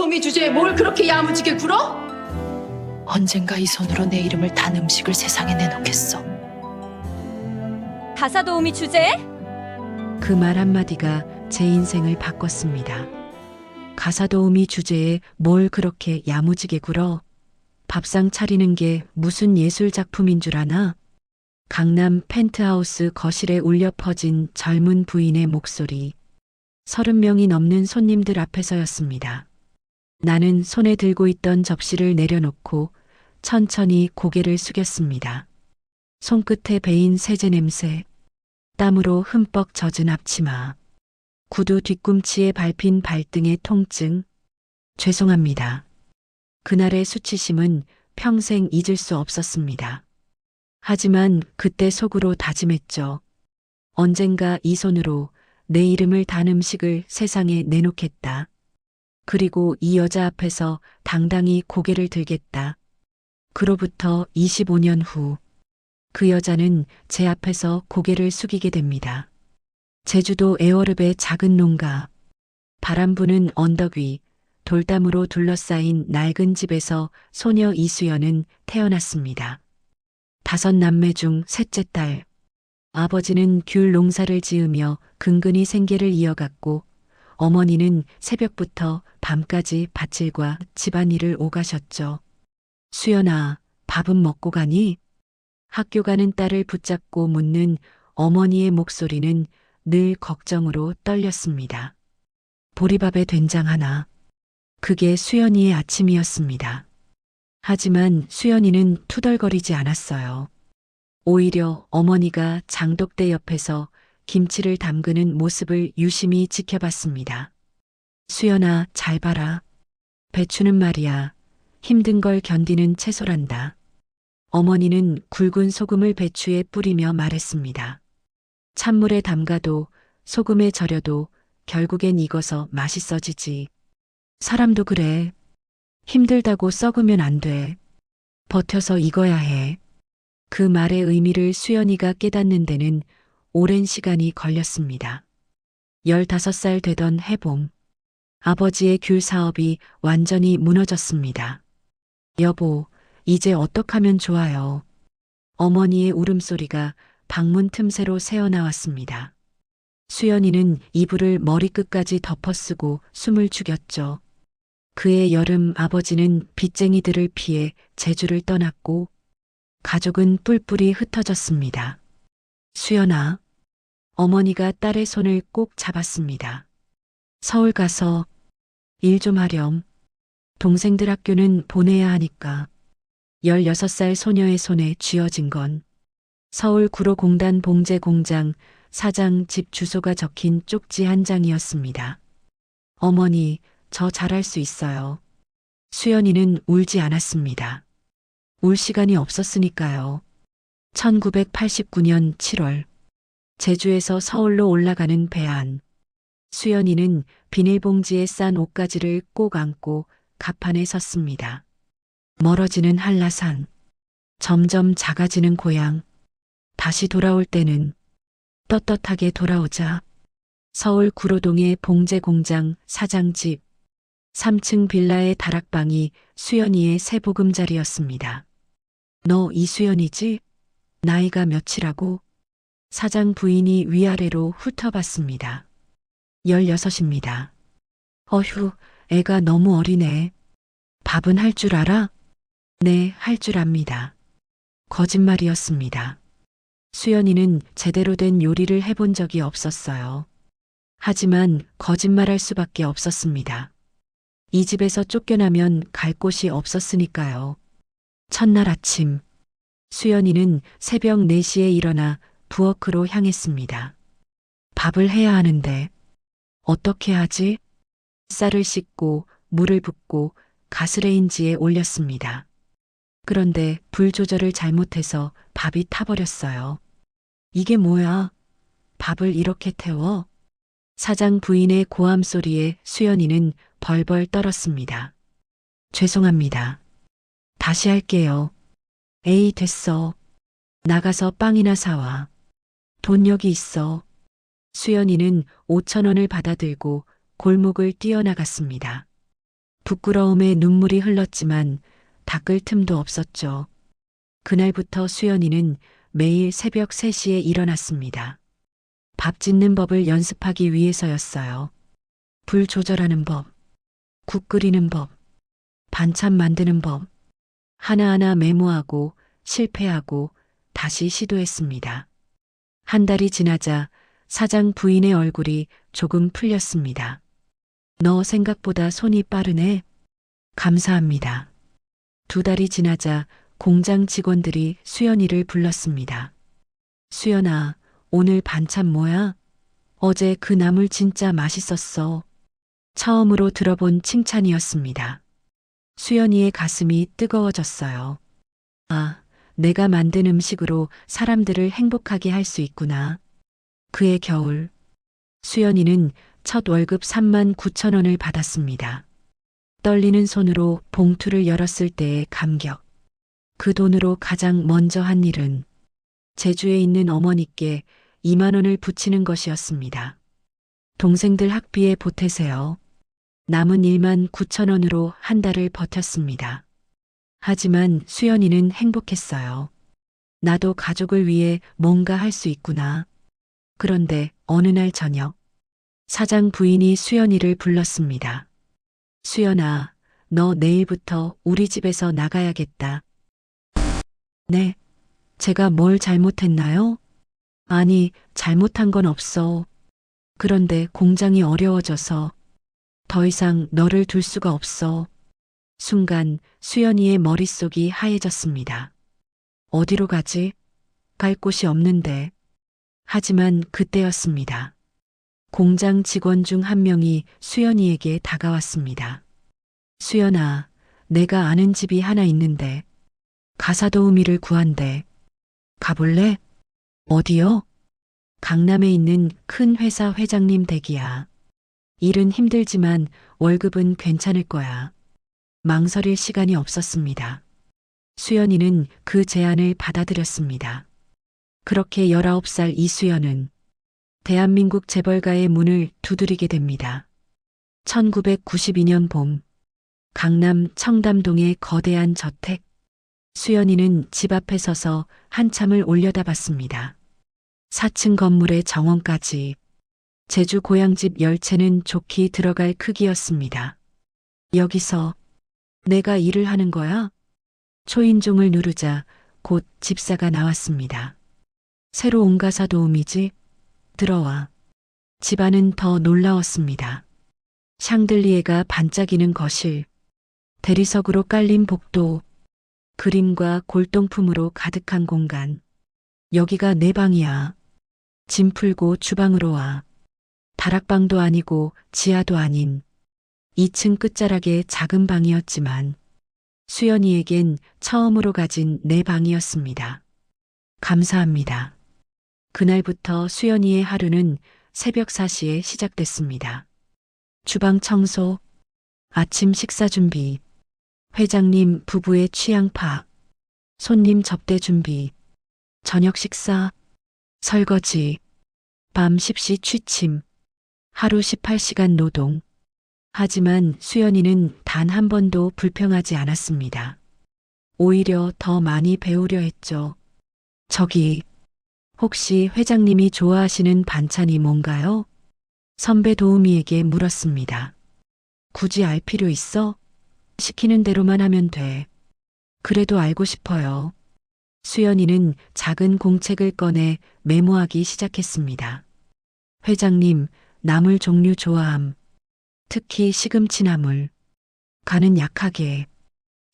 가사도우미 주제에 뭘 그렇게 야무지게 굴어? 언젠가 이 손으로 내 이름을 단 음식을 세상에 내놓겠어. 가사도우미 주제에? 그 말 한마디가 제 인생을 바꿨습니다. 가사도우미 주제에 뭘 그렇게 야무지게 굴어? 밥상 차리는 게 무슨 예술 작품인 줄 아나? 강남 펜트하우스 거실에 울려 퍼진 젊은 부인의 목소리. 30명이 넘는 손님들 앞에서였습니다. 나는 손에 들고 있던 접시를 내려놓고 천천히 고개를 숙였습니다. 손끝에 배인 세제 냄새, 땀으로 흠뻑 젖은 앞치마, 구두 뒤꿈치에 밟힌 발등의 통증. 죄송합니다. 그날의 수치심은 평생 잊을 수 없었습니다. 하지만 그때 속으로 다짐했죠. 언젠가 이 손으로 내 이름을 단 음식을 세상에 내놓겠다. 그리고 이 여자 앞에서 당당히 고개를 들겠다. 그로부터 25년 후, 그 여자는 제 앞에서 고개를 숙이게 됩니다. 제주도 애월읍의 작은 농가, 바람 부는 언덕 위, 돌담으로 둘러싸인 낡은 집에서 소녀 이수연은 태어났습니다. 5남매 중 셋째 딸. 아버지는 귤 농사를 지으며 근근히 생계를 이어갔고 어머니는 새벽부터 밤까지 밭일과 집안일을 오가셨죠. 수연아, 밥은 먹고 가니? 학교 가는 딸을 붙잡고 묻는 어머니의 목소리는 늘 걱정으로 떨렸습니다. 보리밥에 된장 하나. 그게 수연이의 아침이었습니다. 하지만 수연이는 투덜거리지 않았어요. 오히려 어머니가 장독대 옆에서 김치를 담그는 모습을 유심히 지켜봤습니다. 수연아, 잘 봐라. 배추는 말이야. 힘든 걸 견디는 채소란다. 어머니는 굵은 소금을 배추에 뿌리며 말했습니다. 찬물에 담가도 소금에 절여도 결국엔 익어서 맛있어지지. 사람도 그래. 힘들다고 썩으면 안 돼. 버텨서 익어야 해. 그 말의 의미를 수연이가 깨닫는 데는 오랜 시간이 걸렸습니다. 15살 되던 해봄, 아버지의 귤 사업이 완전히 무너졌습니다. 여보, 이제 어떡하면 좋아요? 어머니의 울음소리가 방문 틈새로 새어나왔습니다. 수연이는 이불을 머리끝까지 덮어쓰고 숨을 죽였죠. 그해 여름 아버지는 빚쟁이들을 피해 제주를 떠났고 가족은 뿔뿔이 흩어졌습니다. 수연아, 어머니가 딸의 손을 꼭 잡았습니다. 서울 가서 일 좀 하렴. 동생들 학교는 보내야 하니까. 16살 소녀의 손에 쥐어진 건 서울 구로공단 봉제공장 사장 집 주소가 적힌 쪽지 한 장이었습니다. 어머니, 저 잘할 수 있어요. 수연이는 울지 않았습니다. 울 시간이 없었으니까요. 1989년 7월, 제주에서 서울로 올라가는 배 안. 수연이는 비닐봉지에 싼 옷가지를 꼭 안고 갑판에 섰습니다. 멀어지는 한라산, 점점 작아지는 고향, 다시 돌아올 때는 떳떳하게 돌아오자. 서울 구로동의 봉제공장 사장 집, 3층 빌라의 다락방이 수연이의 새 보금자리였습니다. 너 이수연이지? 나이가 몇이라고? 사장 부인이 위아래로 훑어봤습니다. 16입니다. 어휴, 애가 너무 어리네. 밥은 할 줄 알아? 네, 할 줄 압니다. 거짓말이었습니다. 수연이는 제대로 된 요리를 해본 적이 없었어요. 하지만 거짓말할 수밖에 없었습니다. 이 집에서 쫓겨나면 갈 곳이 없었으니까요. 첫날 아침, 수연이는 새벽 4시에 일어나 부엌으로 향했습니다. 밥을 해야 하는데 어떻게 하지? 쌀을 씻고 물을 붓고 가스레인지에 올렸습니다. 그런데 불 조절을 잘못해서 밥이 타버렸어요. 이게 뭐야? 밥을 이렇게 태워? 사장 부인의 고함 소리에 수연이는 벌벌 떨었습니다. 죄송합니다. 다시 할게요. 에이, 됐어. 나가서 빵이나 사와. 돈 여기 있어. 수연이는 5,000원을 받아들고 골목을 뛰어나갔습니다. 부끄러움에 눈물이 흘렀지만 닦을 틈도 없었죠. 그날부터 수연이는 매일 새벽 3시에 일어났습니다. 밥 짓는 법을 연습하기 위해서였어요. 불 조절하는 법, 국 끓이는 법, 반찬 만드는 법, 하나하나 메모하고 실패하고 다시 시도했습니다. 한 달이 지나자 사장 부인의 얼굴이 조금 풀렸습니다. 너 생각보다 손이 빠르네. 감사합니다. 2달이 지나자 공장 직원들이 수연이를 불렀습니다. 수연아, 오늘 반찬 뭐야? 어제 그 나물 진짜 맛있었어. 처음으로 들어본 칭찬이었습니다. 수연이의 가슴이 뜨거워졌어요. 아, 내가 만든 음식으로 사람들을 행복하게 할 수 있구나. 그해 겨울, 수연이는 첫 월급 39,000원을 받았습니다. 떨리는 손으로 봉투를 열었을 때의 감격. 그 돈으로 가장 먼저 한 일은 제주에 있는 어머니께 2만 원을 붙이는 것이었습니다. 동생들 학비에 보태세요. 남은 19,000원으로 한 달을 버텼습니다. 하지만 수연이는 행복했어요. 나도 가족을 위해 뭔가 할 수 있구나. 그런데 어느 날 저녁, 사장 부인이 수연이를 불렀습니다. 수연아, 너 내일부터 우리 집에서 나가야겠다. 네, 제가 뭘 잘못했나요? 아니, 잘못한 건 없어. 그런데 공장이 어려워져서 더 이상 너를 둘 수가 없어. 순간 수연이의 머릿속이 하얘졌습니다. 어디로 가지? 갈 곳이 없는데. 하지만 그때였습니다. 공장 직원 중 한 명이 수연이에게 다가왔습니다. 수연아, 내가 아는 집이 하나 있는데 가사 도우미를 구한대. 가볼래? 어디요? 강남에 있는 큰 회사 회장님 댁이야. 일은 힘들지만 월급은 괜찮을 거야. 망설일 시간이 없었습니다. 수연이는 그 제안을 받아들였습니다. 그렇게 19살 이수연은 대한민국 재벌가의 문을 두드리게 됩니다. 1992년 봄, 강남 청담동의 거대한 저택. 수연이는 집 앞에 서서 한참을 올려다봤습니다. 4층 건물의 정원까지 제주 고향집 열채는 좋게 들어갈 크기였습니다. 여기서 내가 일을 하는 거야? 초인종을 누르자 곧 집사가 나왔습니다. 새로 온 가사 도우미지? 들어와. 집안은 더 놀라웠습니다. 샹들리에가 반짝이는 거실, 대리석으로 깔린 복도, 그림과 골동품으로 가득한 공간. 여기가 내 방이야. 짐 풀고 주방으로 와. 다락방도 아니고 지하도 아닌 2층 끝자락의 작은 방이었지만 수연이에겐 처음으로 가진 내 방이었습니다. 감사합니다. 그날부터 수연이의 하루는 새벽 4시에 시작됐습니다. 주방 청소, 아침 식사 준비, 회장님 부부의 취향 파악, 손님 접대 준비, 저녁 식사, 설거지, 밤 십시 취침, 하루 18시간 노동. 하지만 수연이는 단 한 번도 불평하지 않았습니다. 오히려 더 많이 배우려 했죠. 저기, 혹시 회장님이 좋아하시는 반찬이 뭔가요? 선배 도우미에게 물었습니다. 굳이 알 필요 있어? 시키는 대로만 하면 돼. 그래도 알고 싶어요. 수연이는 작은 공책을 꺼내 메모하기 시작했습니다. 회장님, 나물 종류 좋아함. 특히 시금치 나물. 간은 약하게.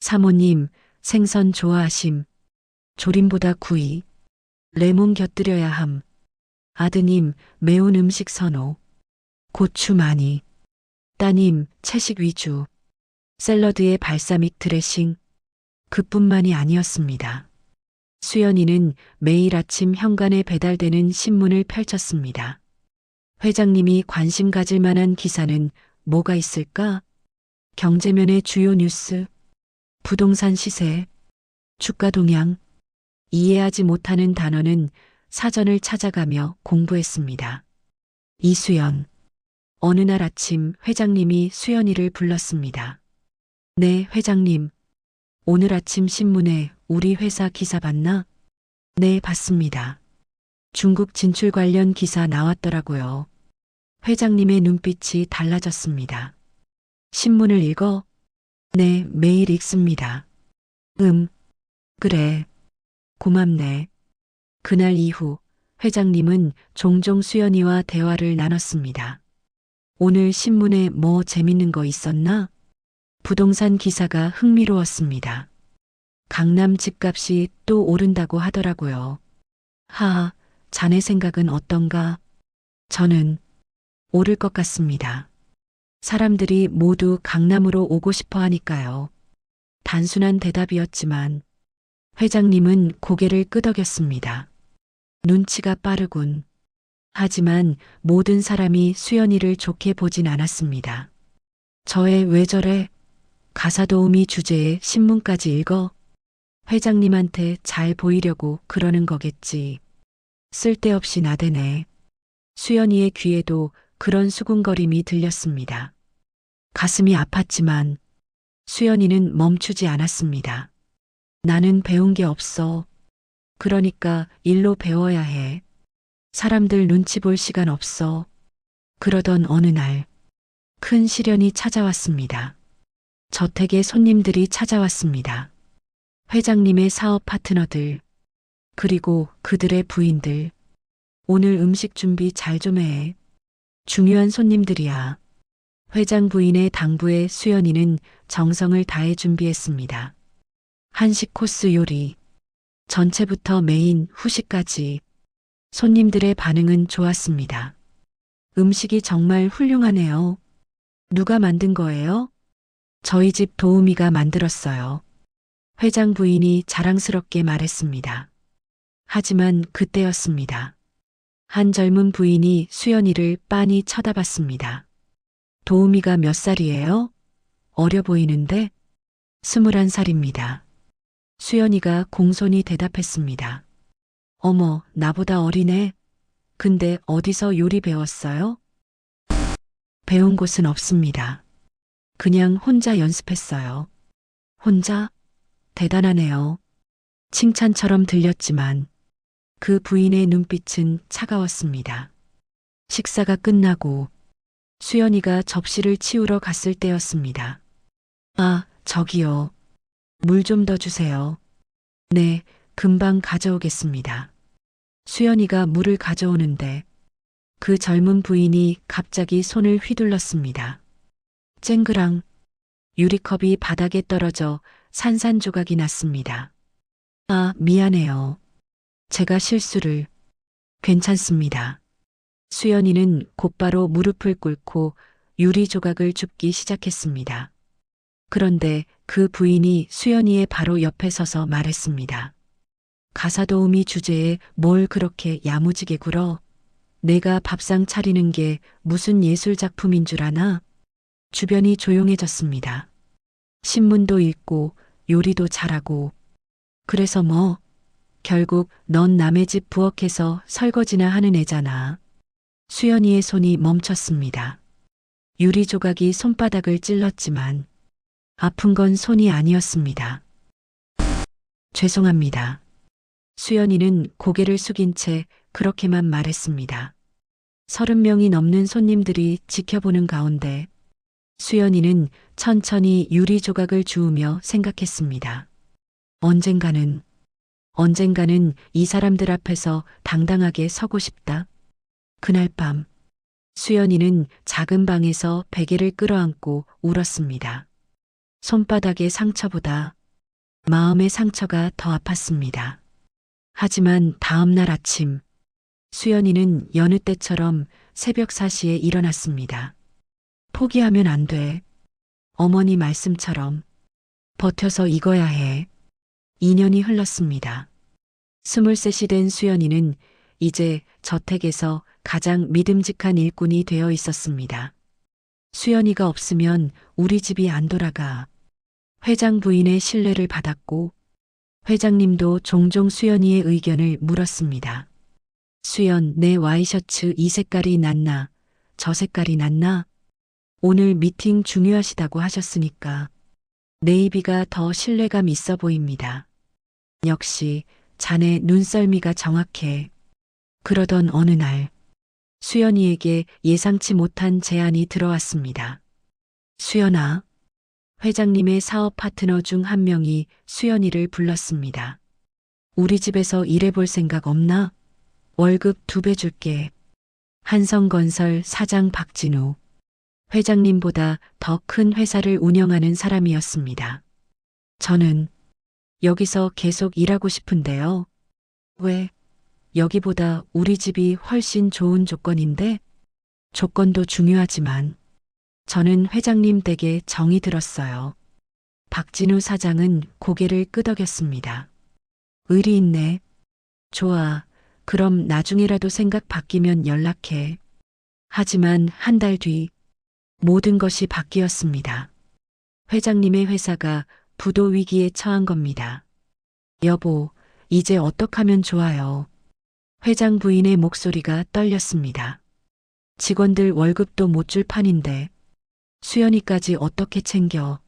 사모님, 생선 좋아하심. 조림보다 구이. 레몬 곁들여야 함. 아드님, 매운 음식 선호. 고추 많이. 따님, 채식 위주. 샐러드에 발사믹 드레싱. 그뿐만이 아니었습니다. 수연이는 매일 아침 현관에 배달되는 신문을 펼쳤습니다. 회장님이 관심 가질 만한 기사는 뭐가 있을까? 경제면의 주요 뉴스, 부동산 시세, 주가 동향. 이해하지 못하는 단어는 사전을 찾아가며 공부했습니다. 이수연. 어느 날 아침 회장님이 수연이를 불렀습니다. 네, 회장님. 오늘 아침 신문에 우리 회사 기사 봤나? 네, 봤습니다. 중국 진출 관련 기사 나왔더라고요. 회장님의 눈빛이 달라졌습니다. 신문을 읽어? 네, 매일 읽습니다. 그래. 고맙네. 그날 이후 회장님은 종종 수연이와 대화를 나눴습니다. 오늘 신문에 뭐 재밌는 거 있었나? 부동산 기사가 흥미로웠습니다. 강남 집값이 또 오른다고 하더라고요. 하하, 자네 생각은 어떤가? 저는 오를 것 같습니다. 사람들이 모두 강남으로 오고 싶어 하니까요. 단순한 대답이었지만 회장님은 고개를 끄덕였습니다. 눈치가 빠르군. 하지만 모든 사람이 수연이를 좋게 보진 않았습니다. 저의 왜 저래? 가사 도우미 주제에 신문까지 읽어? 회장님한테 잘 보이려고 그러는 거겠지. 쓸데없이 나대네. 수연이의 귀에도 그런 수군거림이 들렸습니다. 가슴이 아팠지만 수연이는 멈추지 않았습니다. 나는 배운 게 없어. 그러니까 일로 배워야 해. 사람들 눈치 볼 시간 없어. 그러던 어느 날, 큰 시련이 찾아왔습니다. 저택에 손님들이 찾아왔습니다. 회장님의 사업 파트너들, 그리고 그들의 부인들. 오늘 음식 준비 잘 좀 해. 중요한 손님들이야. 회장 부인의 당부에 수연이는 정성을 다해 준비했습니다. 한식 코스 요리, 전체부터 메인, 후식까지. 손님들의 반응은 좋았습니다. 음식이 정말 훌륭하네요. 누가 만든 거예요? 저희 집 도우미가 만들었어요. 회장 부인이 자랑스럽게 말했습니다. 하지만 그때였습니다. 한 젊은 부인이 수연이를 빤히 쳐다봤습니다. 도우미가 몇 살이에요? 어려 보이는데? 21살입니다. 수연이가 공손히 대답했습니다. 어머, 나보다 어리네. 근데 어디서 요리 배웠어요? 배운 곳은 없습니다. 그냥 혼자 연습했어요. 혼자? 대단하네요. 칭찬처럼 들렸지만 그 부인의 눈빛은 차가웠습니다. 식사가 끝나고 수연이가 접시를 치우러 갔을 때였습니다. 아, 저기요. 물 좀 더 주세요. 네, 금방 가져오겠습니다. 수연이가 물을 가져오는데 그 젊은 부인이 갑자기 손을 휘둘렀습니다. 쨍그랑 유리컵이 바닥에 떨어져 산산조각이 났습니다. 아, 미안해요. 제가 실수를. 괜찮습니다. 수연이는 곧바로 무릎을 꿇고 유리 조각을 줍기 시작했습니다. 그런데 그 부인이 수연이의 바로 옆에 서서 말했습니다. 가사도우미 주제에 뭘 그렇게 야무지게 굴어? 내가 밥상 차리는 게 무슨 예술작품인 줄 아나? 주변이 조용해졌습니다. 신문도 읽고 요리도 잘하고. 그래서 뭐? 결국 넌 남의 집 부엌에서 설거지나 하는 애잖아. 수연이의 손이 멈췄습니다. 유리 조각이 손바닥을 찔렀지만 아픈 건 손이 아니었습니다. 죄송합니다. 수연이는 고개를 숙인 채 그렇게만 말했습니다. 30명이 넘는 손님들이 지켜보는 가운데 수연이는 천천히 유리 조각을 주우며 생각했습니다. 언젠가는 이 사람들 앞에서 당당하게 서고 싶다. 그날 밤 수연이는 작은 방에서 베개를 끌어안고 울었습니다. 손바닥의 상처보다 마음의 상처가 더 아팠습니다. 하지만 다음 날 아침 수연이는 여느 때처럼 새벽 4시에 일어났습니다. 포기하면 안 돼. 어머니 말씀처럼 버텨서 익어야 해. 2년이 흘렀습니다. 23이 된 수연이는 이제 저택에서 가장 믿음직한 일꾼이 되어 있었습니다. 수연이가 없으면 우리 집이 안 돌아가. 회장 부인의 신뢰를 받았고 회장님도 종종 수연이의 의견을 물었습니다. 수연, 내 와이셔츠 이 색깔이 낫나? 저 색깔이 낫나? 오늘 미팅 중요하시다고 하셨으니까 네이비가 더 신뢰감 있어 보입니다. 역시 자네 눈썰미가 정확해. 그러던 어느 날 수연이에게 예상치 못한 제안이 들어왔습니다. 수연아, 회장님의 사업 파트너 중 한 명이 수연이를 불렀습니다. 우리 집에서 일해볼 생각 없나? 월급 2배 줄게. 한성건설 사장 박진우. 회장님보다 더 큰 회사를 운영하는 사람이었습니다. 저는 여기서 계속 일하고 싶은데요. 왜? 여기보다 우리 집이 훨씬 좋은 조건인데? 조건도 중요하지만 저는 회장님 댁에 정이 들었어요. 박진우 사장은 고개를 끄덕였습니다. 의리 있네. 좋아. 그럼 나중에라도 생각 바뀌면 연락해. 하지만 한 달 뒤 모든 것이 바뀌었습니다. 회장님의 회사가 부도 위기에 처한 겁니다. 여보, 이제 어떡하면 좋아요? 회장 부인의 목소리가 떨렸습니다. 직원들 월급도 못 줄 판인데 수연이까지 어떻게 챙겨?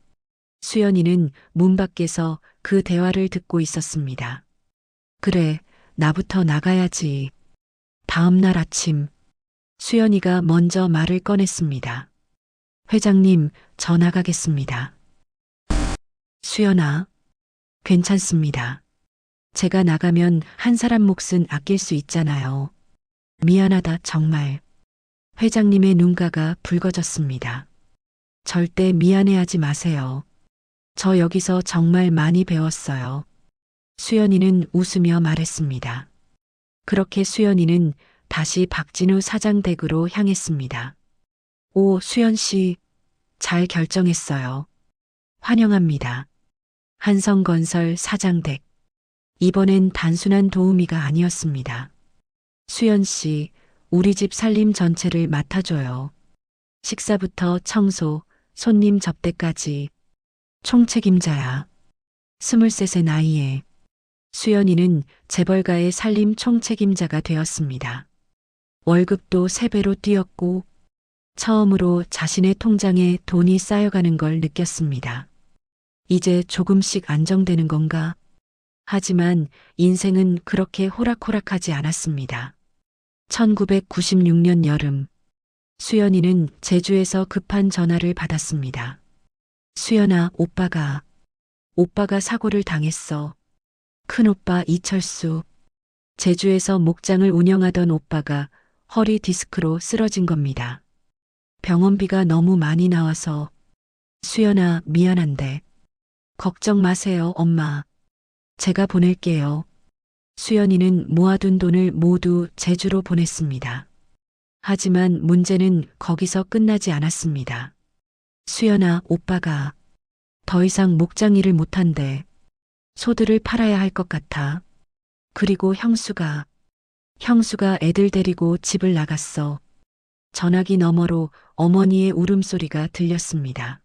수연이는 문 밖에서 그 대화를 듣고 있었습니다. 그래, 나부터 나가야지. 다음 날 아침, 수연이가 먼저 말을 꺼냈습니다. 회장님, 저 나가겠습니다. 수연아, 괜찮습니다. 제가 나가면 한 사람 몫은 아낄 수 있잖아요. 미안하다, 정말. 회장님의 눈가가 붉어졌습니다. 절대 미안해하지 마세요. 저 여기서 정말 많이 배웠어요. 수연이는 웃으며 말했습니다. 그렇게 수연이는 다시 박진우 사장 댁으로 향했습니다. 오, 수연 씨, 잘 결정했어요. 환영합니다. 한성건설 사장 댁. 이번엔 단순한 도우미가 아니었습니다. 수연 씨, 우리 집 살림 전체를 맡아줘요. 식사부터 청소, 손님 접대까지. 총책임자야. 23의 나이에 수연이는 재벌가의 살림 총책임자가 되었습니다. 월급도 3배로 뛰었고 처음으로 자신의 통장에 돈이 쌓여가는 걸 느꼈습니다. 이제 조금씩 안정되는 건가? 하지만 인생은 그렇게 호락호락하지 않았습니다. 1996년 여름, 수연이는 제주에서 급한 전화를 받았습니다. 수연아, 오빠가 사고를 당했어. 큰오빠 이철수. 제주에서 목장을 운영하던 오빠가 허리 디스크로 쓰러진 겁니다. 병원비가 너무 많이 나와서. 수연아, 미안한데. 걱정 마세요, 엄마. 제가 보낼게요. 수연이는 모아둔 돈을 모두 제주로 보냈습니다. 하지만 문제는 거기서 끝나지 않았습니다. 수연아, 오빠가 더 이상 목장 일을 못한대. 소들을 팔아야 할 것 같아. 그리고 형수가 애들 데리고 집을 나갔어. 전화기 너머로 어머니의 울음소리가 들렸습니다.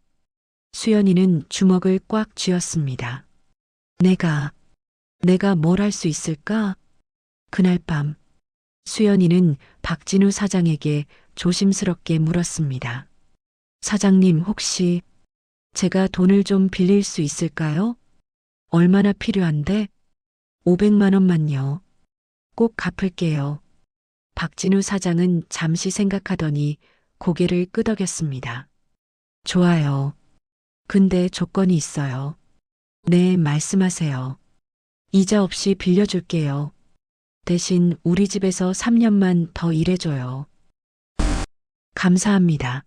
수연이는 주먹을 꽉 쥐었습니다. 내가 뭘 할 수 있을까? 그날 밤, 수연이는 박진우 사장에게 조심스럽게 물었습니다. 사장님, 혹시 제가 돈을 좀 빌릴 수 있을까요? 얼마나 필요한데? 500만 원만요. 꼭 갚을게요. 박진우 사장은 잠시 생각하더니 고개를 끄덕였습니다. 좋아요. 근데 조건이 있어요. 네, 말씀하세요. 이자 없이 빌려줄게요. 대신 우리 집에서 3년만 더 일해줘요. 감사합니다.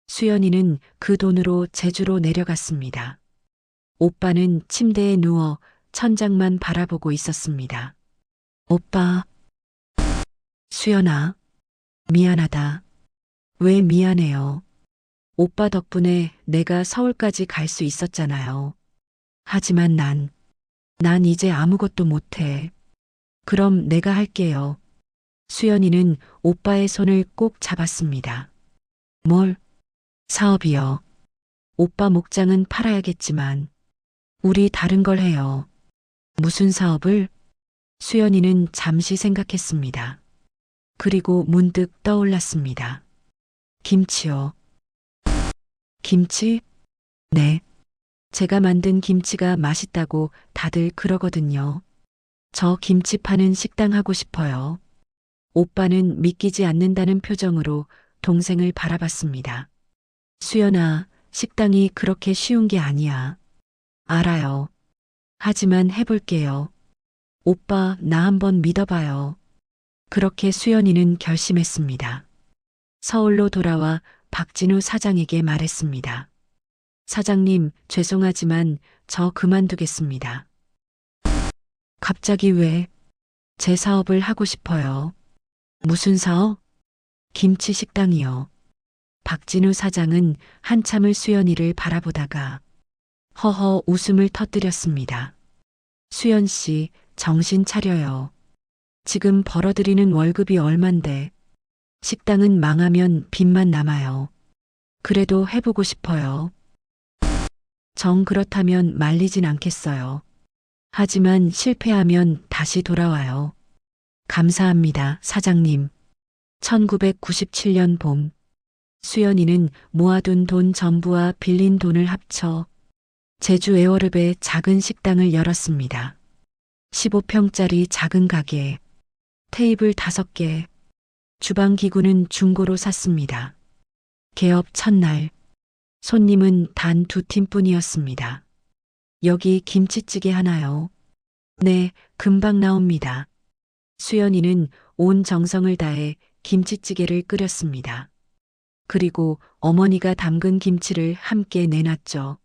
수연이는 그 돈으로 제주로 내려갔습니다. 오빠는 침대에 누워 천장만 바라보고 있었습니다. 오빠. 수연아, 미안하다. 왜 미안해요? 오빠 덕분에 내가 서울까지 갈 수 있었잖아요. 하지만 난 이제 아무것도 못해. 그럼 내가 할게요. 수연이는 오빠의 손을 꼭 잡았습니다. 뭘? 사업이요. 오빠 목장은 팔아야겠지만 우리 다른 걸 해요. 무슨 사업을? 수연이는 잠시 생각했습니다. 그리고 문득 떠올랐습니다. 김치요. 김치? 네. 제가 만든 김치가 맛있다고 다들 그러거든요. 저 김치 파는 식당 하고 싶어요. 오빠는 믿기지 않는다는 표정으로 동생을 바라봤습니다. 수연아, 식당이 그렇게 쉬운 게 아니야. 알아요. 하지만 해볼게요. 오빠, 나 한번 믿어봐요. 그렇게 수연이는 결심했습니다. 서울로 돌아와 박진우 사장에게 말했습니다. 사장님, 죄송하지만 저 그만두겠습니다. 갑자기 왜? 제 사업을 하고 싶어요. 무슨 사업? 김치 식당이요. 박진우 사장은 한참을 수연이를 바라보다가 허허 웃음을 터뜨렸습니다. 수연 씨, 정신 차려요. 지금 벌어들이는 월급이 얼만데 식당은 망하면 빚만 남아요. 그래도 해보고 싶어요. 정 그렇다면 말리진 않겠어요. 하지만 실패하면 다시 돌아와요. 감사합니다, 사장님. 1997년 봄, 수연이는 모아둔 돈 전부와 빌린 돈을 합쳐 제주 에어릅에 작은 식당을 열었습니다. 15평짜리 작은 가게, 테이블 5개, 주방 기구는 중고로 샀습니다. 개업 첫날, 손님은 단 2팀뿐이었습니다. 여기 김치찌개 하나요? 네, 금방 나옵니다. 수연이는 온 정성을 다해 김치찌개를 끓였습니다. 그리고 어머니가 담근 김치를 함께 내놨죠.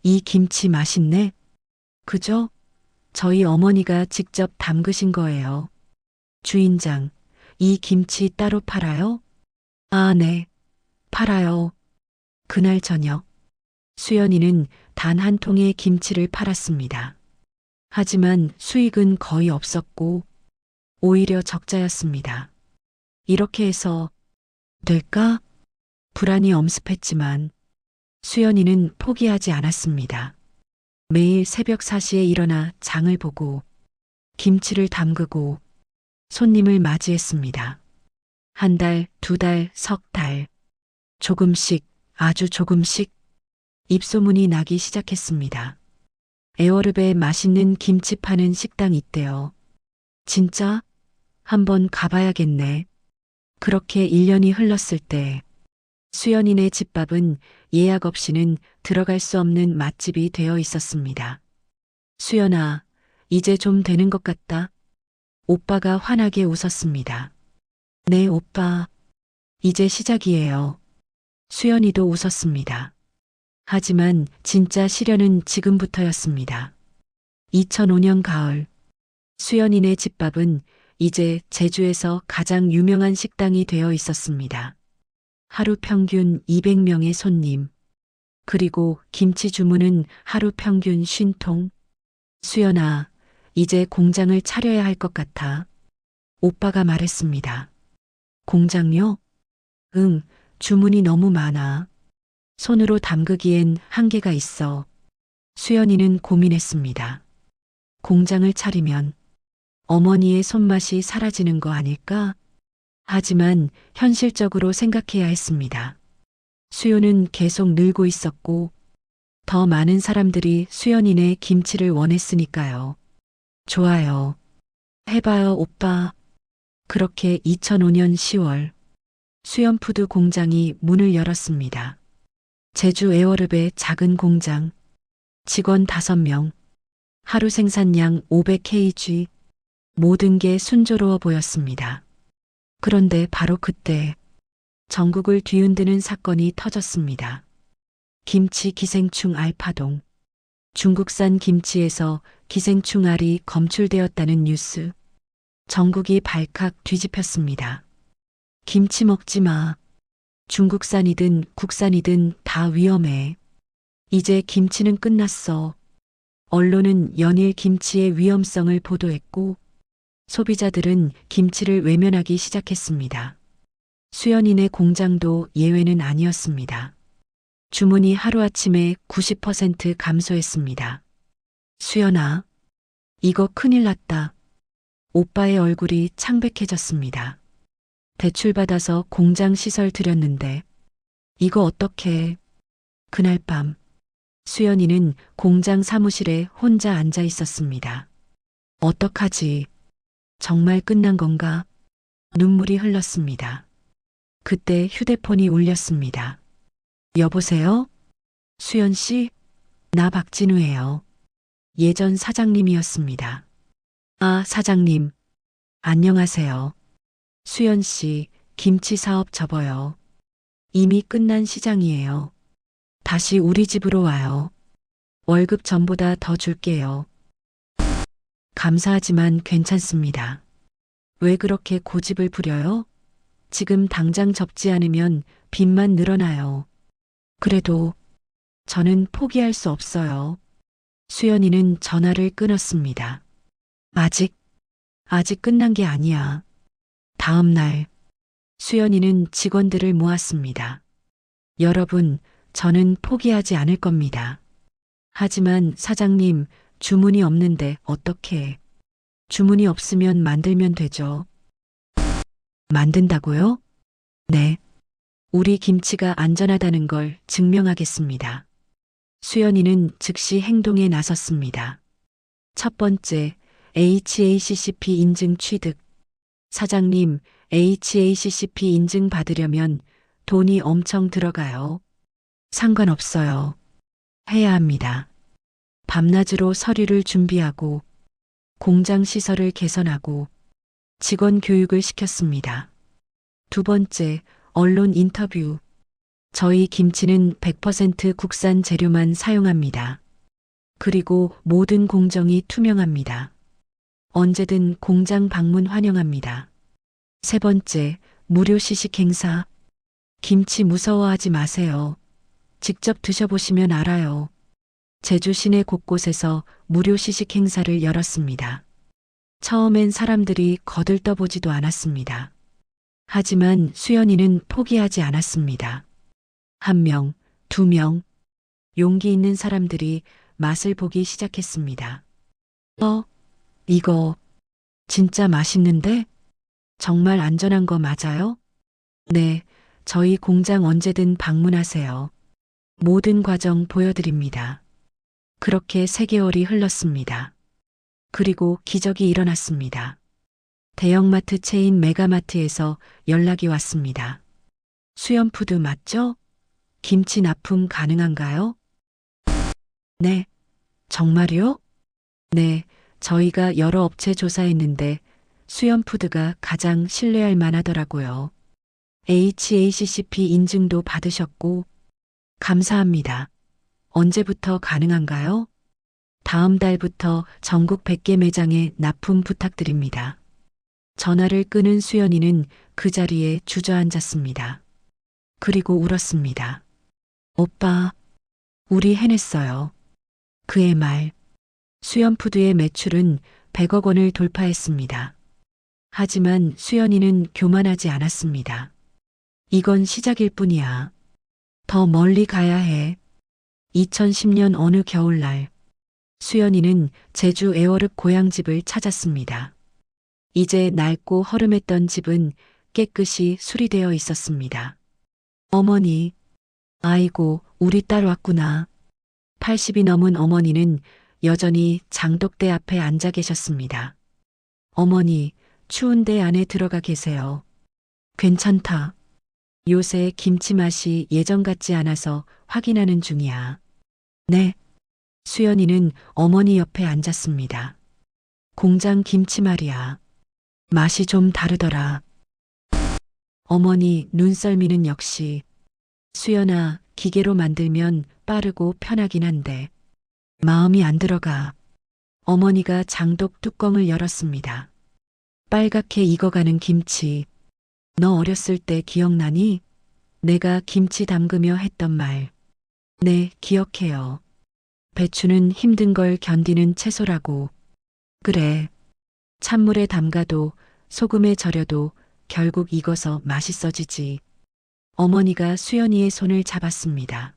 이 김치 맛있네? 그죠? 저희 어머니가 직접 담그신 거예요. 주인장, 이 김치 따로 팔아요? 아, 네. 팔아요. 그날 저녁, 수연이는 단 한 통의 김치를 팔았습니다. 하지만 수익은 거의 없었고, 오히려 적자였습니다. 이렇게 해서 될까? 불안이 엄습했지만 수연이는 포기하지 않았습니다. 매일 새벽 4시에 일어나 장을 보고 김치를 담그고 손님을 맞이했습니다. 한 달, 2달, 석 달. 조금씩, 아주 조금씩 입소문이 나기 시작했습니다. 에어릅에 맛있는 김치 파는 식당 있대요. 진짜? 한번 가봐야겠네. 그렇게 1년이 흘렀을 때 수연이네 집밥은 예약 없이는 들어갈 수 없는 맛집이 되어 있었습니다. 수연아, 이제 좀 되는 것 같다. 오빠가 환하게 웃었습니다. 네, 오빠. 이제 시작이에요. 수연이도 웃었습니다. 하지만 진짜 시련은 지금부터였습니다. 2005년 가을, 수연이네 집밥은 이제 제주에서 가장 유명한 식당이 되어 있었습니다. 하루 평균 200명의 손님, 그리고 김치 주문은 하루 평균 50통. 수연아, 이제 공장을 차려야 할 것 같아. 오빠가 말했습니다. 공장요? 응, 주문이 너무 많아. 손으로 담그기엔 한계가 있어. 수연이는 고민했습니다. 공장을 차리면 어머니의 손맛이 사라지는 거 아닐까? 하지만 현실적으로 생각해야 했습니다. 수요는 계속 늘고 있었고 더 많은 사람들이 수연이네 김치를 원했으니까요. 좋아요. 해봐요, 오빠. 그렇게 2005년 10월 수연푸드 공장이 문을 열었습니다. 제주 에어릅의 작은 공장, 직원 5명, 하루 생산량 500kg, 모든 게 순조로워 보였습니다. 그런데 바로 그때 전국을 뒤흔드는 사건이 터졌습니다. 김치 기생충 알파동. 중국산 김치에서 기생충 알이 검출되었다는 뉴스. 전국이 발칵 뒤집혔습니다. 김치 먹지 마. 중국산이든 국산이든 다 위험해. 이제 김치는 끝났어. 언론은 연일 김치의 위험성을 보도했고 소비자들은 김치를 외면하기 시작했습니다. 수연이네 공장도 예외는 아니었습니다. 주문이 하루아침에 90% 감소했습니다. 수연아, 이거 큰일 났다. 오빠의 얼굴이 창백해졌습니다. 대출받아서 공장 시설 들였는데 이거 어떡해. 그날 밤 수연이는 공장 사무실에 혼자 앉아 있었습니다. 어떡하지? 정말 끝난 건가? 눈물이 흘렀습니다. 그때 휴대폰이 울렸습니다. 여보세요? 수연 씨? 나 박진우예요. 예전 사장님이었습니다. 아, 사장님. 안녕하세요. 수연 씨, 김치 사업 접어요. 이미 끝난 시장이에요. 다시 우리 집으로 와요. 월급 전보다 더 줄게요. 감사하지만 괜찮습니다. 왜 그렇게 고집을 부려요? 지금 당장 접지 않으면 빚만 늘어나요. 그래도 저는 포기할 수 없어요. 수연이는 전화를 끊었습니다. 아직 끝난 게 아니야. 다음 날, 수연이는 직원들을 모았습니다. 여러분, 저는 포기하지 않을 겁니다. 하지만 사장님, 주문이 없는데 어떻게? 주문이 없으면 만들면 되죠. 만든다고요? 네. 우리 김치가 안전하다는 걸 증명하겠습니다. 수연이는 즉시 행동에 나섰습니다. 첫 번째, HACCP 인증 취득. 사장님, HACCP 인증 받으려면 돈이 엄청 들어가요. 상관없어요. 해야 합니다. 밤낮으로 서류를 준비하고 공장 시설을 개선하고 직원 교육을 시켰습니다. 두 번째, 언론 인터뷰. 저희 김치는 100% 국산 재료만 사용합니다. 그리고 모든 공정이 투명합니다. 언제든 공장 방문 환영합니다. 세 번째, 무료 시식 행사. 김치 무서워하지 마세요. 직접 드셔보시면 알아요. 제주 시내 곳곳에서 무료 시식 행사를 열었습니다. 처음엔 사람들이 거들떠보지도 않았습니다. 하지만 수연이는 포기하지 않았습니다. 1명, 2명, 용기 있는 사람들이 맛을 보기 시작했습니다. 이거 진짜 맛있는데? 정말 안전한 거 맞아요? 네, 저희 공장 언제든 방문하세요. 모든 과정 보여드립니다. 그렇게 3개월이 흘렀습니다. 그리고 기적이 일어났습니다. 대형마트 체인 메가마트에서 연락이 왔습니다. 수연푸드 맞죠? 김치 납품 가능한가요? 네. 정말요? 네, 저희가 여러 업체 조사했는데 수연푸드가 가장 신뢰할 만하더라고요. HACCP 인증도 받으셨고 감사합니다. 언제부터 가능한가요? 다음 달부터 전국 100개 매장에 납품 부탁드립니다. 전화를 끊은 수연이는 그 자리에 주저앉았습니다. 그리고 울었습니다. 오빠, 우리 해냈어요. 그의 말, 수연푸드의 매출은 100억 원을 돌파했습니다. 하지만 수연이는 교만하지 않았습니다. 이건 시작일 뿐이야. 더 멀리 가야 해. 2010년 어느 겨울날, 수연이는 제주 애월읍 고향집을 찾았습니다. 이제 낡고 허름했던 집은 깨끗이 수리되어 있었습니다. 어머니, 아이고, 우리 딸 왔구나. 80이 넘은 어머니는 여전히 장독대 앞에 앉아 계셨습니다. 어머니, 추운데 안에 들어가 계세요. 괜찮다. 요새 김치 맛이 예전 같지 않아서 확인하는 중이야. 네. 수연이는 어머니 옆에 앉았습니다. 공장 김치 말이야. 맛이 좀 다르더라. 어머니 눈썰미는 역시. 수연아, 기계로 만들면 빠르고 편하긴 한데 마음이 안 들어가. 어머니가 장독 뚜껑을 열었습니다. 빨갛게 익어가는 김치. 너 어렸을 때 기억나니? 내가 김치 담그며 했던 말. 네, 기억해요. 배추는 힘든 걸 견디는 채소라고. 그래. 찬물에 담가도 소금에 절여도 결국 익어서 맛있어지지. 어머니가 수연이의 손을 잡았습니다.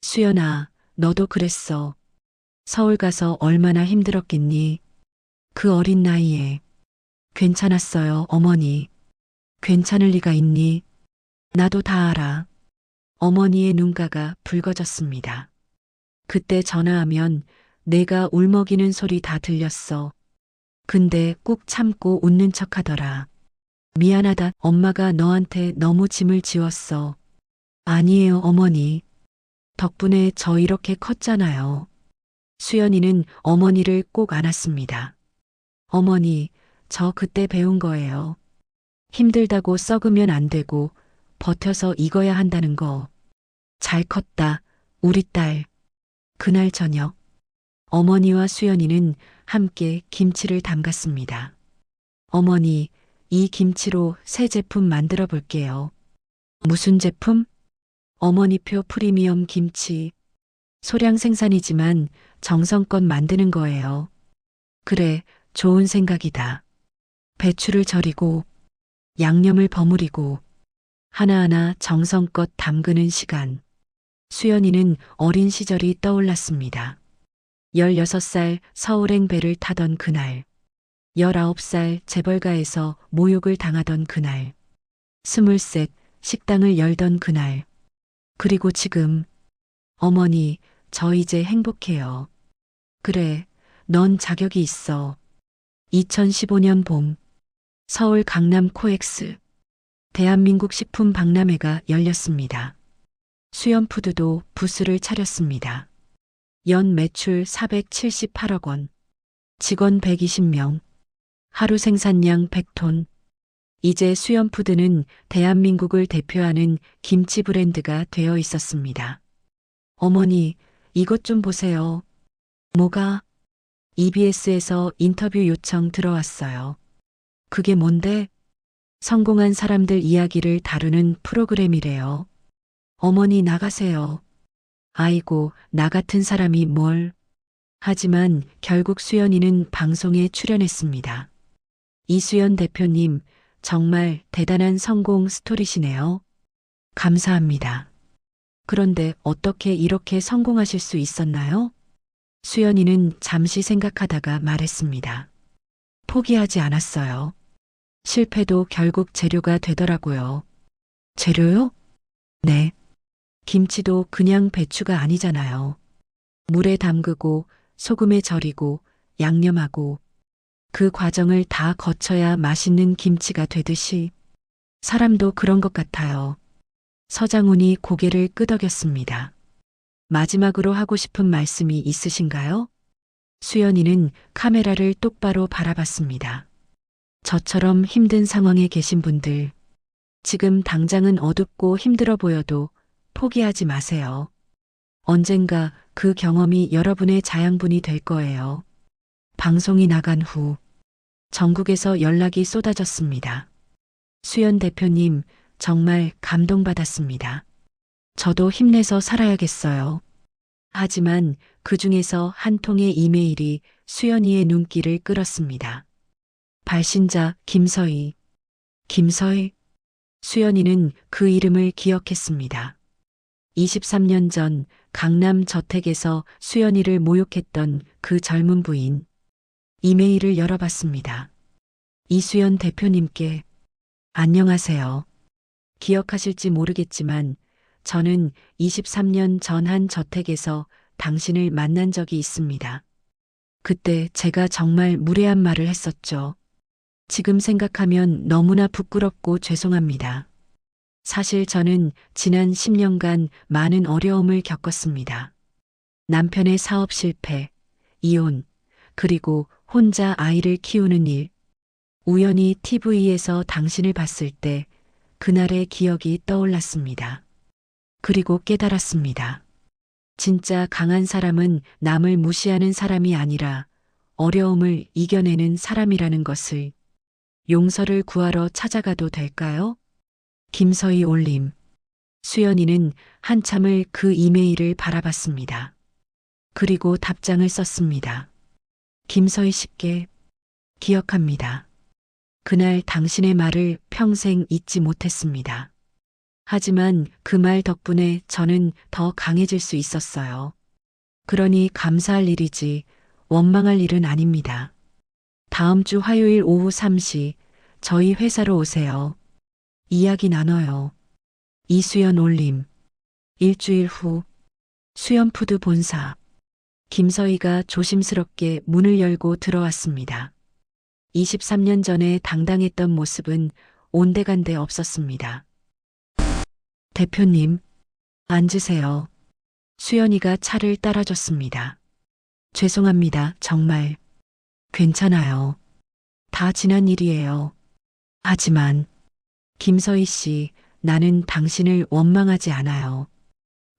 수연아, 너도 그랬어. 서울 가서 얼마나 힘들었겠니? 그 어린 나이에. 괜찮았어요, 어머니. 괜찮을 리가 있니? 나도 다 알아. 어머니의 눈가가 붉어졌습니다. 그때 전화하면 내가 울먹이는 소리 다 들렸어. 근데 꾹 참고 웃는 척 하더라. 미안하다. 엄마가 너한테 너무 짐을 지웠어. 아니에요, 어머니. 덕분에 저 이렇게 컸잖아요. 수연이는 어머니를 꼭 안았습니다. 어머니, 저 그때 배운 거예요. 힘들다고 썩으면 안 되고 버텨서 익어야 한다는 거. 잘 컸다, 우리 딸. 그날 저녁, 어머니와 수연이는 함께 김치를 담갔습니다. 어머니, 이 김치로 새 제품 만들어 볼게요. 무슨 제품? 어머니표 프리미엄 김치. 소량 생산이지만 정성껏 만드는 거예요. 그래, 좋은 생각이다. 배추를 절이고 양념을 버무리고 하나하나 정성껏 담그는 시간. 수연이는 어린 시절이 떠올랐습니다. 16살 서울행 배를 타던 그날. 19살 재벌가에서 모욕을 당하던 그날. 23 식당을 열던 그날. 그리고 지금. 어머니, 저 이제 행복해요. 그래, 넌 자격이 있어. 2015년 봄. 서울 강남 코엑스. 대한민국 식품 박람회가 열렸습니다. 수연푸드도 부스를 차렸습니다. 연 매출 478억 원. 직원 120명. 하루 생산량 100톤. 이제 수연푸드는 대한민국을 대표하는 김치 브랜드가 되어 있었습니다. 어머니, 이것 좀 보세요. 뭐가? EBS에서 인터뷰 요청 들어왔어요. 그게 뭔데? 성공한 사람들 이야기를 다루는 프로그램이래요. 어머니 나가세요. 아이고, 나 같은 사람이 뭘. 하지만 결국 수연이는 방송에 출연했습니다. 이수연 대표님, 정말 대단한 성공 스토리시네요. 감사합니다. 그런데 어떻게 이렇게 성공하실 수 있었나요? 수연이는 잠시 생각하다가 말했습니다. 포기하지 않았어요. 실패도 결국 재료가 되더라고요. 재료요? 네. 김치도 그냥 배추가 아니잖아요. 물에 담그고 소금에 절이고 양념하고 그 과정을 다 거쳐야 맛있는 김치가 되듯이 사람도 그런 것 같아요. 서장훈이 고개를 끄덕였습니다. 마지막으로 하고 싶은 말씀이 있으신가요? 수연이는 카메라를 똑바로 바라봤습니다. 저처럼 힘든 상황에 계신 분들, 지금 당장은 어둡고 힘들어 보여도 포기하지 마세요. 언젠가 그 경험이 여러분의 자양분이 될 거예요. 방송이 나간 후 전국에서 연락이 쏟아졌습니다. 수연 대표님, 정말 감동받았습니다. 저도 힘내서 살아야겠어요. 하지만 그 중에서 한 통의 이메일이 수연이의 눈길을 끌었습니다. 발신자 김서희. 김서희? 수연이는 그 이름을 기억했습니다. 23년 전 강남 저택에서 수연이를 모욕했던 그 젊은 부인. 이메일을 열어봤습니다. 이수연 대표님께 안녕하세요. 기억하실지 모르겠지만 저는 23년 전 한 저택에서 당신을 만난 적이 있습니다. 그때 제가 정말 무례한 말을 했었죠. 지금 생각하면 너무나 부끄럽고 죄송합니다. 사실 저는 지난 10년간 많은 어려움을 겪었습니다. 남편의 사업 실패, 이혼, 그리고 혼자 아이를 키우는 일. 우연히 TV에서 당신을 봤을 때 그날의 기억이 떠올랐습니다. 그리고 깨달았습니다. 진짜 강한 사람은 남을 무시하는 사람이 아니라 어려움을 이겨내는 사람이라는 것을. 용서를 구하러 찾아가도 될까요? 김서희 올림. 수연이는 한참을 그 이메일을 바라봤습니다. 그리고 답장을 썼습니다. 김서희 씨께 기억합니다. 그날 당신의 말을 평생 잊지 못했습니다. 하지만 그 말 덕분에 저는 더 강해질 수 있었어요. 그러니 감사할 일이지 원망할 일은 아닙니다. 다음 주 화요일 오후 3시 저희 회사로 오세요. 이야기 나눠요. 이수연 올림. 일주일 후 수연푸드 본사. 김서희가 조심스럽게 문을 열고 들어왔습니다. 23년 전에 당당했던 모습은 온데간데 없었습니다. 대표님, 앉으세요. 수연이가 차를 따라줬습니다. 죄송합니다, 정말. 괜찮아요. 다 지난 일이에요. 하지만, 김서희 씨, 나는 당신을 원망하지 않아요.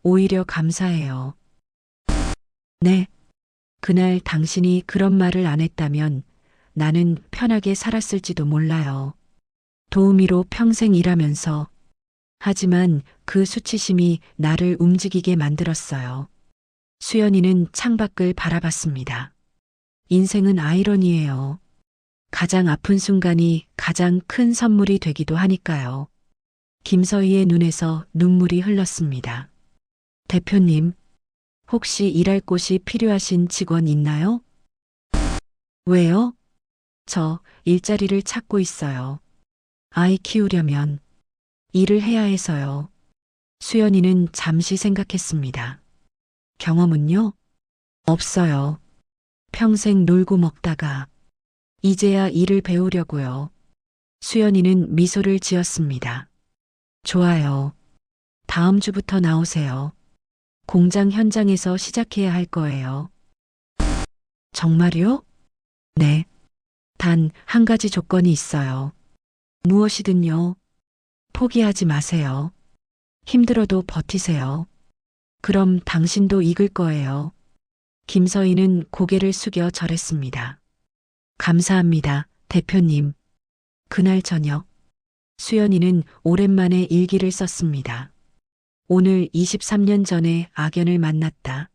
오히려 감사해요. 네. 그날 당신이 그런 말을 안 했다면 나는 편하게 살았을지도 몰라요. 도우미로 평생 일하면서. 하지만 그 수치심이 나를 움직이게 만들었어요. 수연이는 창밖을 바라봤습니다. 인생은 아이러니예요. 가장 아픈 순간이 가장 큰 선물이 되기도 하니까요. 김서희의 눈에서 눈물이 흘렀습니다. 대표님, 혹시 일할 곳이 필요하신 직원 있나요? 왜요? 저 일자리를 찾고 있어요. 아이 키우려면 일을 해야 해서요. 수연이는 잠시 생각했습니다. 경험은요? 없어요. 평생 놀고 먹다가 이제야 일을 배우려고요. 수연이는 미소를 지었습니다. 좋아요. 다음 주부터 나오세요. 공장 현장에서 시작해야 할 거예요. 정말요? 네. 단 한 가지 조건이 있어요. 무엇이든요. 포기하지 마세요. 힘들어도 버티세요. 그럼 당신도 익을 거예요. 김서희는 고개를 숙여 절했습니다. 감사합니다, 대표님. 그날 저녁, 수연이는 오랜만에 일기를 썼습니다. 오늘 23년 전에 악연을 만났다.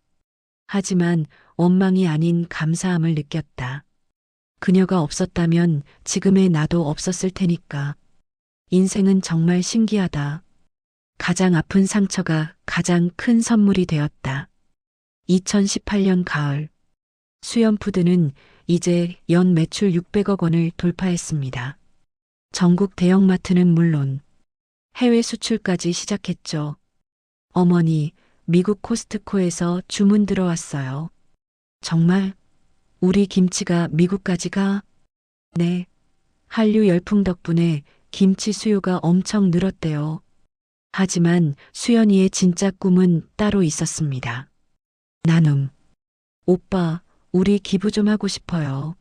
하지만 원망이 아닌 감사함을 느꼈다. 그녀가 없었다면 지금의 나도 없었을 테니까. 인생은 정말 신기하다. 가장 아픈 상처가 가장 큰 선물이 되었다. 2018년 가을, 수연푸드는 이제 연 매출 600억 원을 돌파했습니다. 전국 대형마트는 물론 해외 수출까지 시작했죠. 어머니, 미국 코스트코에서 주문 들어왔어요. 정말? 우리 김치가 미국까지 가? 네. 한류 열풍 덕분에 김치 수요가 엄청 늘었대요. 하지만 수연이의 진짜 꿈은 따로 있었습니다. 나눔. 오빠, 우리 기부 좀 하고 싶어요.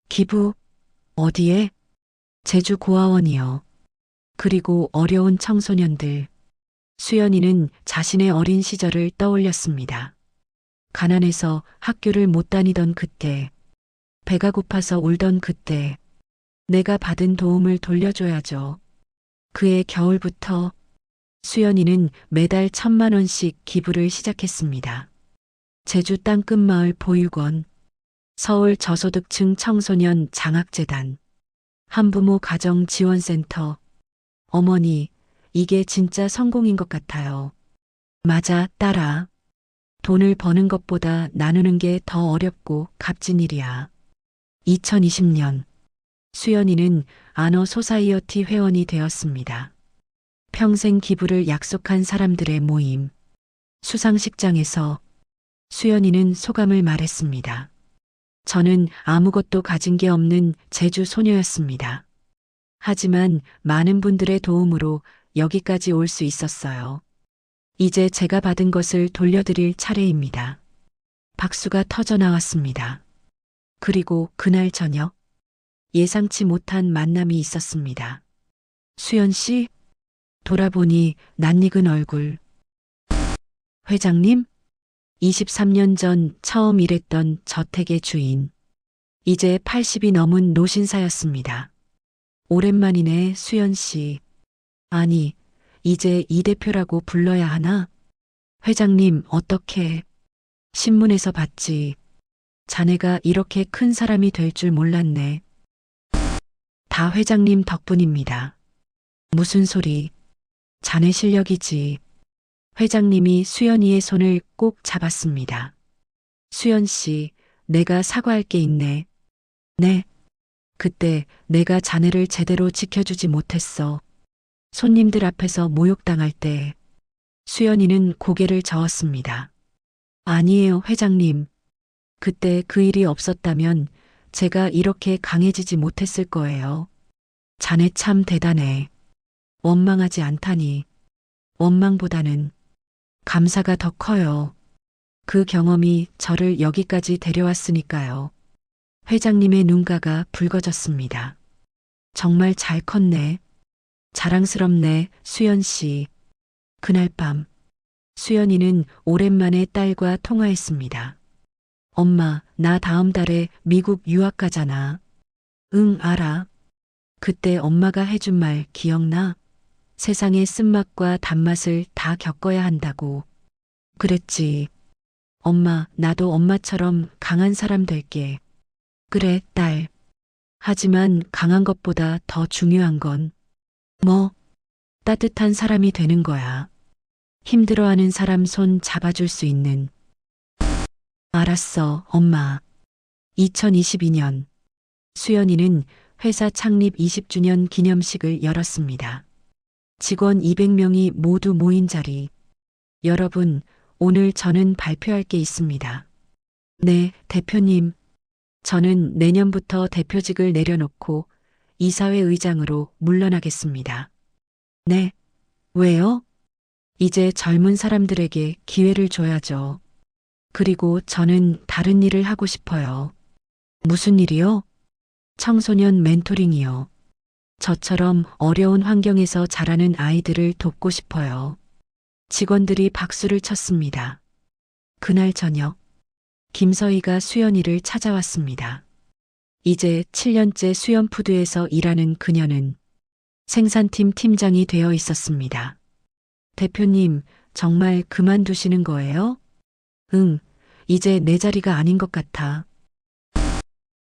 기부? 어디에? 제주 고아원이요. 그리고 어려운 청소년들. 수연이는 자신의 어린 시절을 떠올렸습니다. 가난해서 학교를 못 다니던 그때, 배가 고파서 울던 그때, 내가 받은 도움을 돌려줘야죠. 그해 겨울부터 수연이는 매달 1,000만 원씩 기부를 시작했습니다. 제주 땅끝마을 보육원, 서울 저소득층 청소년 장학재단, 한부모 가정지원센터. 어머니, 이게 진짜 성공인 것 같아요. 맞아, 딸아. 돈을 버는 것보다 나누는 게 더 어렵고 값진 일이야. 2020년, 수연이는 아너 소사이어티 회원이 되었습니다. 평생 기부를 약속한 사람들의 모임. 수상식장에서 수연이는 소감을 말했습니다. 저는 아무것도 가진 게 없는 제주 소녀였습니다. 하지만 많은 분들의 도움으로 여기까지 올 수 있었어요. 이제 제가 받은 것을 돌려드릴 차례입니다. 박수가 터져 나왔습니다. 그리고 그날 저녁, 예상치 못한 만남이 있었습니다. 수연 씨? 돌아보니 낯익은 얼굴. 회장님? 23년 전 처음 일했던 저택의 주인. 이제 80이 넘은 노신사였습니다. 오랜만이네, 수연 씨. 아니, 이제 이 대표라고 불러야 하나? 회장님, 어떻게? 신문에서 봤지. 자네가 이렇게 큰 사람이 될 줄 몰랐네. 다 회장님 덕분입니다. 무슨 소리? 자네 실력이지. 회장님이 수연이의 손을 꼭 잡았습니다. 수연 씨, 내가 사과할 게 있네. 네. 그때 내가 자네를 제대로 지켜주지 못했어. 손님들 앞에서 모욕당할 때 수연이는 고개를 저었습니다. 아니에요, 회장님. 그때 그 일이 없었다면 제가 이렇게 강해지지 못했을 거예요. 자네 참 대단해. 원망하지 않다니. 원망보다는 감사가 더 커요. 그 경험이 저를 여기까지 데려왔으니까요. 회장님의 눈가가 붉어졌습니다. 정말 잘 컸네. 자랑스럽네, 수연 씨. 그날 밤, 수연이는 오랜만에 딸과 통화했습니다. 엄마, 나 다음 달에 미국 유학 가잖아. 응, 알아. 그때 엄마가 해준 말 기억나? 세상의 쓴맛과 단맛을 다 겪어야 한다고. 그랬지. 엄마, 나도 엄마처럼 강한 사람 될게. 그래, 딸. 하지만 강한 것보다 더 중요한 건 뭐? 따뜻한 사람이 되는 거야. 힘들어하는 사람 손 잡아줄 수 있는. 알았어, 엄마. 2022년 수연이는 회사 창립 20주년 기념식을 열었습니다. 직원 200명이 모두 모인 자리. 여러분, 오늘 저는 발표할 게 있습니다. 네, 대표님. 저는 내년부터 대표직을 내려놓고 이사회 의장으로 물러나겠습니다. 네. 왜요? 이제 젊은 사람들에게 기회를 줘야죠. 그리고 저는 다른 일을 하고 싶어요. 무슨 일이요? 청소년 멘토링이요. 저처럼 어려운 환경에서 자라는 아이들을 돕고 싶어요. 직원들이 박수를 쳤습니다. 그날 저녁, 김서희가 수연이를 찾아왔습니다. 이제 7년째 수연푸드에서 일하는 그녀는 생산팀 팀장이 되어 있었습니다. 대표님, 정말 그만두시는 거예요? 응, 이제 내 자리가 아닌 것 같아.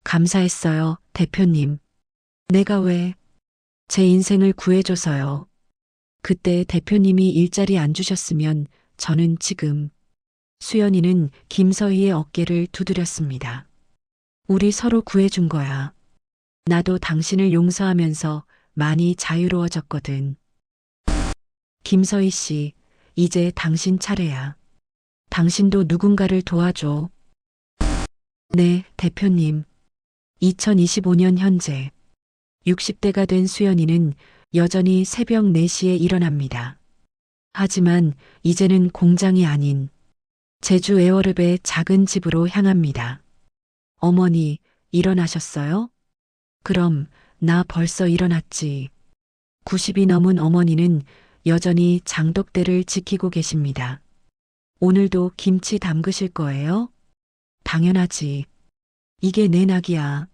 감사했어요, 대표님. 내가 왜? 제 인생을 구해줘서요. 그때 대표님이 일자리 안 주셨으면 저는 지금. 수연이는 김서희의 어깨를 두드렸습니다. 우리 서로 구해준 거야. 나도 당신을 용서하면서 많이 자유로워졌거든. 김서희 씨, 이제 당신 차례야. 당신도 누군가를 도와줘. 네, 대표님. 2025년 현재 60대가 된 수연이는 여전히 새벽 4시에 일어납니다. 하지만 이제는 공장이 아닌 제주 에어릅의 작은 집으로 향합니다. 어머니, 일어나셨어요? 그럼 나 벌써 일어났지. 90이 넘은 어머니는 여전히 장독대를 지키고 계십니다. 오늘도 김치 담그실 거예요? 당연하지. 이게 내 낙이야.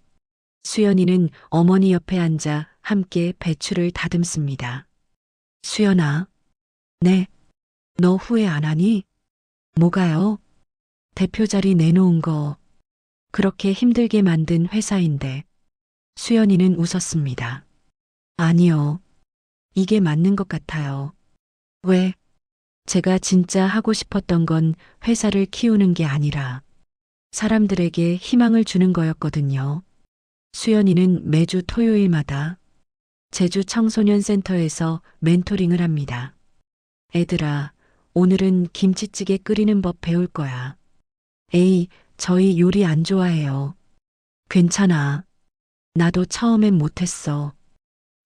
수연이는 어머니 옆에 앉아 함께 배추를 다듬습니다. 수연아. 네. 너 후회 안 하니? 뭐가요? 대표 자리 내놓은 거. 그렇게 힘들게 만든 회사인데. 수연이는 웃었습니다. 아니요. 이게 맞는 것 같아요. 왜? 제가 진짜 하고 싶었던 건 회사를 키우는 게 아니라 사람들에게 희망을 주는 거였거든요. 수연이는 매주 토요일마다 제주 청소년 센터에서 멘토링을 합니다. 애들아, 오늘은 김치찌개 끓이는 법 배울 거야. 에이, 저희 요리 안 좋아해요. 괜찮아. 나도 처음엔 못했어.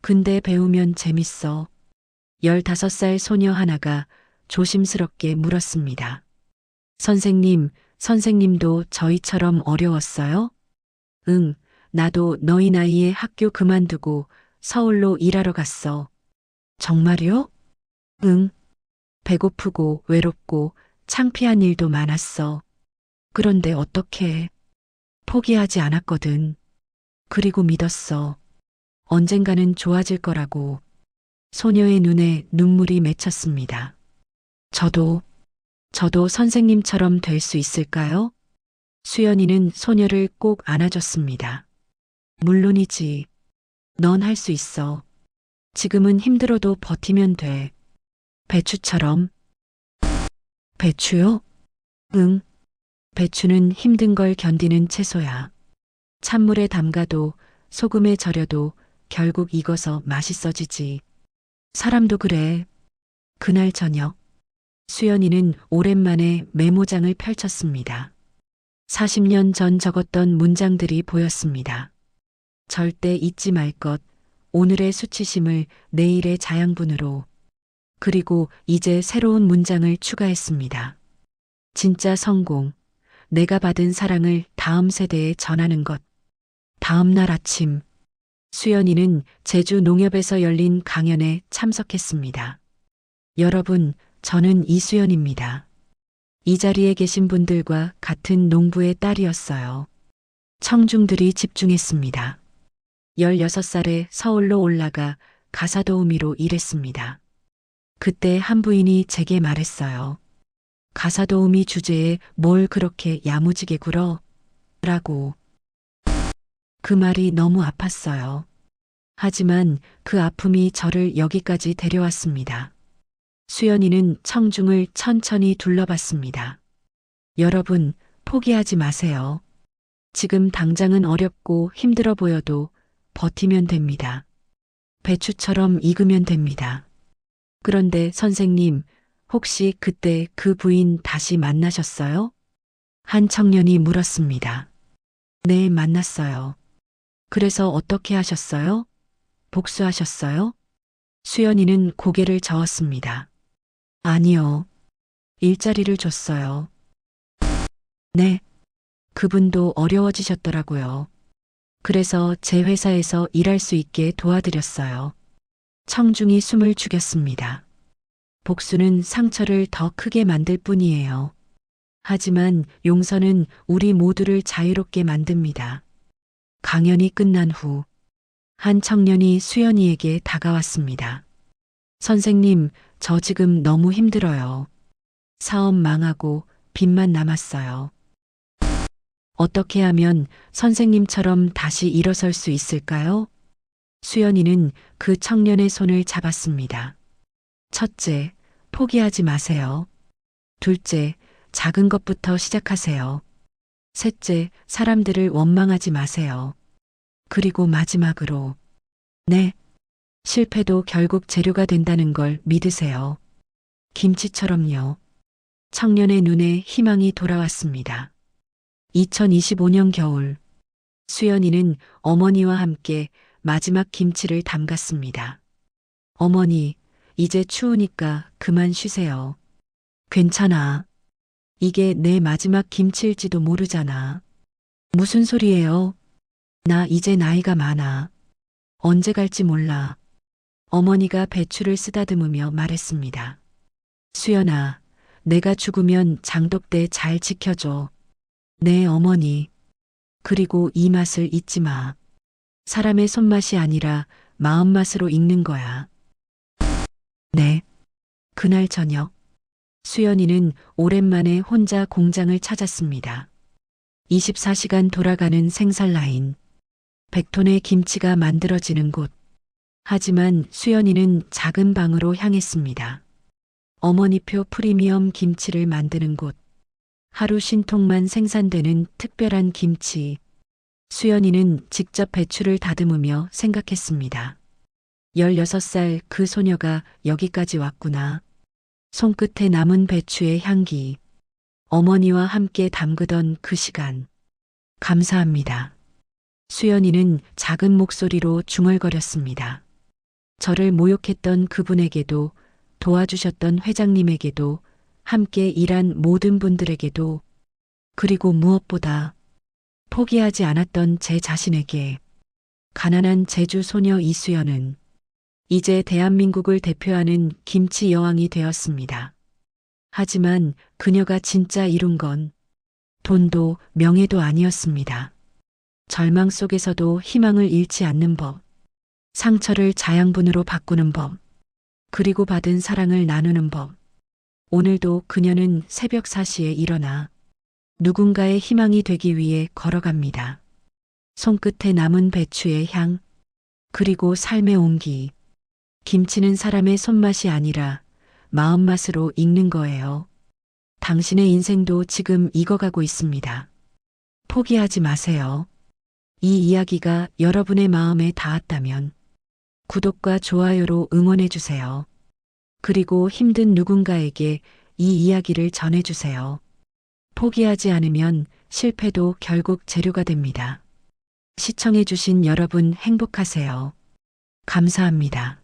근데 배우면 재밌어. 15살 소녀 하나가 조심스럽게 물었습니다. 선생님, 선생님도 저희처럼 어려웠어요? 응, 나도 너희 나이에 학교 그만두고 서울로 일하러 갔어. 정말요? 응. 배고프고 외롭고 창피한 일도 많았어. 그런데 어떻게? 포기하지 않았거든. 그리고 믿었어. 언젠가는 좋아질 거라고. 소녀의 눈에 눈물이 맺혔습니다. 저도 선생님처럼 될 수 있을까요? 수연이는 소녀를 꼭 안아줬습니다. 물론이지. 넌 할 수 있어. 지금은 힘들어도 버티면 돼. 배추처럼. 배추요? 응. 배추는 힘든 걸 견디는 채소야. 찬물에 담가도 소금에 절여도 결국 익어서 맛있어지지. 사람도 그래. 그날 저녁, 수연이는 오랜만에 메모장을 펼쳤습니다. 40년 전 적었던 문장들이 보였습니다. 절대 잊지 말 것, 오늘의 수치심을 내일의 자양분으로. 그리고 이제 새로운 문장을 추가했습니다. 진짜 성공, 내가 받은 사랑을 다음 세대에 전하는 것. 다음 날 아침, 수연이는 제주 농협에서 열린 강연에 참석했습니다. 여러분, 저는 이수연입니다. 이 자리에 계신 분들과 같은 농부의 딸이었어요. 청중들이 집중했습니다. 16살에 서울로 올라가 가사도우미로 일했습니다. 그때 한 부인이 제게 말했어요. 가사도우미 주제에 뭘 그렇게 야무지게 굴어? 라고. 그 말이 너무 아팠어요. 하지만 그 아픔이 저를 여기까지 데려왔습니다. 수연이는 청중을 천천히 둘러봤습니다. 여러분, 포기하지 마세요. 지금 당장은 어렵고 힘들어 보여도 버티면 됩니다. 배추처럼 익으면 됩니다. 그런데 선생님, 혹시 그때 그 부인 다시 만나셨어요? 한 청년이 물었습니다. 네, 만났어요. 그래서 어떻게 하셨어요? 복수하셨어요? 수연이는 고개를 저었습니다. 아니요. 일자리를 줬어요. 네. 그분도 어려워지셨더라고요. 그래서 제 회사에서 일할 수 있게 도와드렸어요. 청중이 숨을 죽였습니다. 복수는 상처를 더 크게 만들 뿐이에요. 하지만 용서는 우리 모두를 자유롭게 만듭니다. 강연이 끝난 후, 한 청년이 수연이에게 다가왔습니다. 선생님, 저 지금 너무 힘들어요. 사업 망하고 빚만 남았어요. 어떻게 하면 선생님처럼 다시 일어설 수 있을까요? 수연이는 그 청년의 손을 잡았습니다. 첫째, 포기하지 마세요. 둘째, 작은 것부터 시작하세요. 셋째, 사람들을 원망하지 마세요. 그리고 마지막으로, 네, 실패도 결국 재료가 된다는 걸 믿으세요. 김치처럼요. 청년의 눈에 희망이 돌아왔습니다. 2025년 겨울, 수연이는 어머니와 함께 마지막 김치를 담갔습니다. 어머니, 이제 추우니까 그만 쉬세요. 괜찮아. 이게 내 마지막 김치일지도 모르잖아. 무슨 소리예요? 나 이제 나이가 많아. 언제 갈지 몰라. 어머니가 배추를 쓰다듬으며 말했습니다. 수연아, 내가 죽으면 장독대 잘 지켜줘. 네, 어머니. 그리고 이 맛을 잊지 마. 사람의 손맛이 아니라 마음맛으로 익는 거야. 네. 그날 저녁, 수연이는 오랜만에 혼자 공장을 찾았습니다. 24시간 돌아가는 생산 라인. 100톤의 김치가 만들어지는 곳. 하지만 수연이는 작은 방으로 향했습니다. 어머니표 프리미엄 김치를 만드는 곳. 하루 신통만 생산되는 특별한 김치. 수연이는 직접 배추를 다듬으며 생각했습니다. 16살 그 소녀가 여기까지 왔구나. 손끝에 남은 배추의 향기. 어머니와 함께 담그던 그 시간. 감사합니다. 수연이는 작은 목소리로 중얼거렸습니다. 저를 모욕했던 그분에게도, 도와주셨던 회장님에게도, 함께 일한 모든 분들에게도, 그리고 무엇보다 포기하지 않았던 제 자신에게. 가난한 제주 소녀 이수연은 이제 대한민국을 대표하는 김치 여왕이 되었습니다. 하지만 그녀가 진짜 이룬 건 돈도 명예도 아니었습니다. 절망 속에서도 희망을 잃지 않는 법, 상처를 자양분으로 바꾸는 법, 그리고 받은 사랑을 나누는 법. 오늘도 그녀는 새벽 4시에 일어나 누군가의 희망이 되기 위해 걸어갑니다. 손끝에 남은 배추의 향, 그리고 삶의 온기. 김치는 사람의 손맛이 아니라 마음맛으로 익는 거예요. 당신의 인생도 지금 익어가고 있습니다. 포기하지 마세요. 이 이야기가 여러분의 마음에 닿았다면 구독과 좋아요로 응원해주세요. 그리고 힘든 누군가에게 이 이야기를 전해주세요. 포기하지 않으면 실패도 결국 재료가 됩니다. 시청해주신 여러분 행복하세요. 감사합니다.